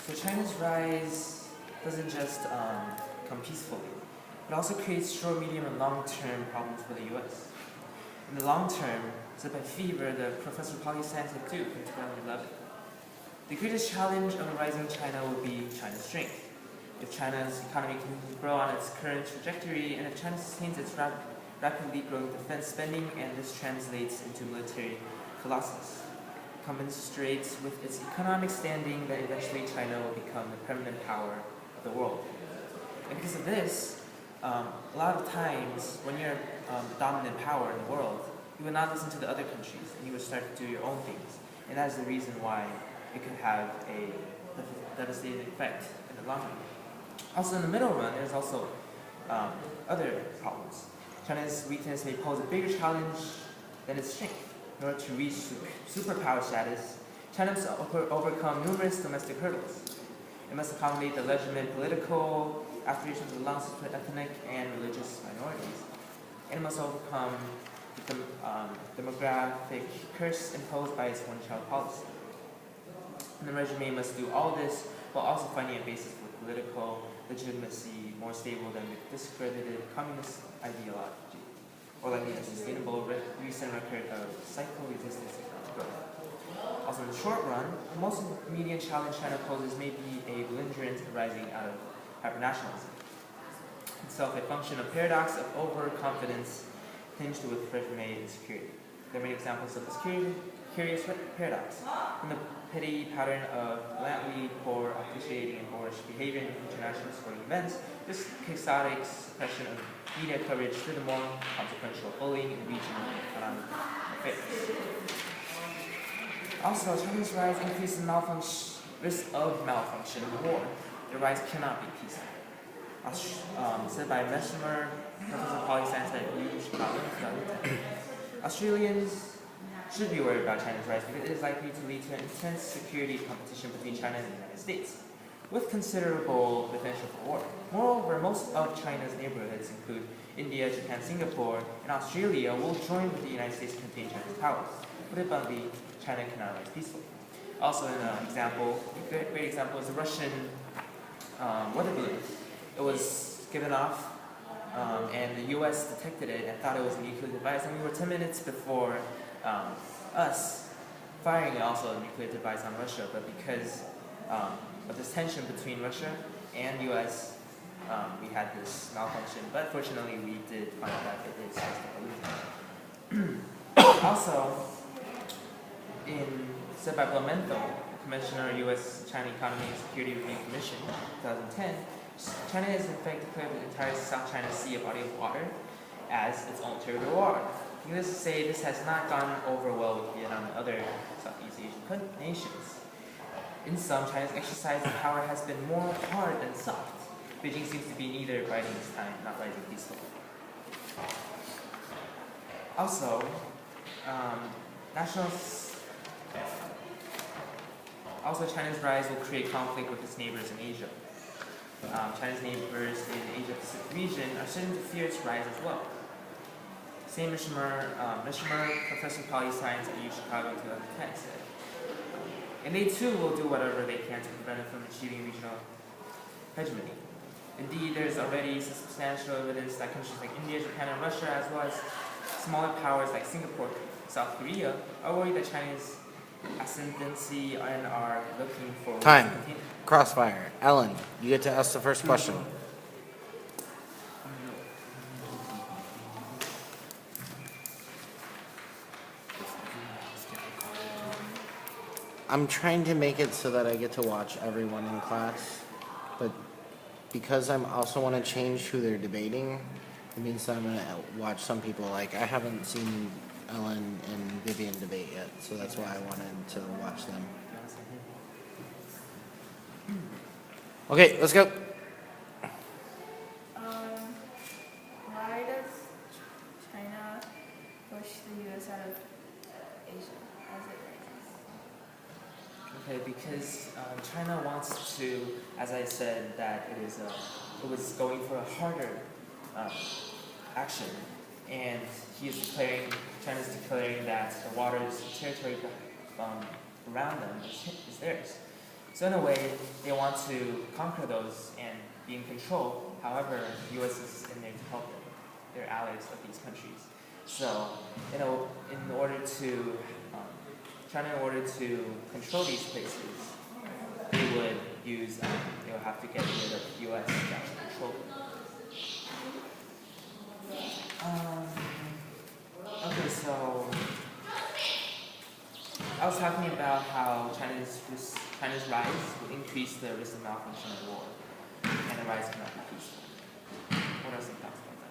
So China's rise doesn't just come peacefully. It also creates short, medium, and long-term problems for the U.S. In the long term, set by fever, the Professor Poli Science at Duke in 2011. The greatest challenge of a rising China will be China's strength. If China's economy continues to grow on its current trajectory, and if China sustains its rapidly growing defense spending, and this translates into military colossus, commensurates with its economic standing, then eventually China will become the permanent power of the world. And because of this, a lot of times when you're the dominant power in the world, you will not listen to the other countries, and you will start to do your own things. And that is the reason why it could have a devastating effect in the long run. Also in the middle run, there's also other problems. China's weakness may pose a bigger challenge than its strength. In order to reach superpower status, China must overcome numerous domestic hurdles. It must accommodate the legitimate political aspirations of lots of ethnic and religious minorities. And it must overcome the demographic curse imposed by its one-child policy. And the regime must do all this while also finding a basis for political legitimacy more stable than the discredited communist ideology, or like a sustainable recent record of cycle-resistant economic growth. Also in the short run, the most immediate challenge China poses may be a belligerent arising out of hypernationalism. Itself a function of paradox of overconfidence tinged with fresh-made insecurity. There are many examples of this curious paradox. In the petty pattern of blandly poor, appreciating, and boorish behavior in international sporting events, this quixotic suppression of media coverage to the more consequential bullying in regional economic affairs. Also, China's rise increases risk of malfunction in war. The rise cannot be peaceful. Said by Mesmer, Professor of Poli Science at U Chicago in 2010. Australians should be worried about China's rise because it is likely to lead to an intense security competition between China and the United States, with considerable potential for war. Moreover, most of China's neighborhoods include India, Japan, Singapore, and Australia will join with the United States to contain China's powers. Put it bluntly, China cannot rise peacefully. Also, a great example is the Russian weather balloon. It was given off, and the U.S. detected it and thought it was a nuclear device, and we were 10 minutes before us firing also a nuclear device on Russia, but because of this tension between Russia and U.S., we had this malfunction. But fortunately, we did find out that it is just a balloon. Also, said by Blumenthal, Commissioner U.S.-China Economy and Security Review Commission, 2010, China has in fact declared the entire South China Sea a body of water as its own territorial water. Needless to say, this has not gone over well with Vietnam and other Southeast Asian nations. In sum, China's exercise of power has been more hard than soft. Beijing seems to be neither biding its time, not rising peacefully. Also, China's rise will create conflict with its neighbors in Asia. China's neighbors in the Asia-Pacific region are starting to fear its rise as well. Same Mishmer, Professor of Poli Science at U Chicago in 2010 said. And they too will do whatever they can to prevent it from achieving regional hegemony. Indeed, there's already substantial evidence that countries like India, Japan, and Russia, as well as smaller powers like Singapore, South Korea, are worried that China's ascendancy and are looking for time. Crossfire. Ellen, you get to ask the first question. I'm trying to make it so that I get to watch everyone in class, but because I also want to change who they're debating, it means that I'm going to watch some people. Like, I haven't seen Ellen and Vivian debate yet, so that's why I wanted to watch them. Okay, let's go. Why does China push the U.S. out of Asia as it rises? Okay, because China wants to, as I said, that it was going for a harder action, and China's declaring that the water's territory around them is theirs. So in a way, they want to conquer those and be in control. However, the U.S. is in there to help them. They're allies of these countries. So, China, in order to control these places, they would have to get rid of the U.S. to actually control them. Okay, so I was talking about how China's rise will increase the risk of malfunction of war, and the rise cannot be peaceful. What are some thoughts about that?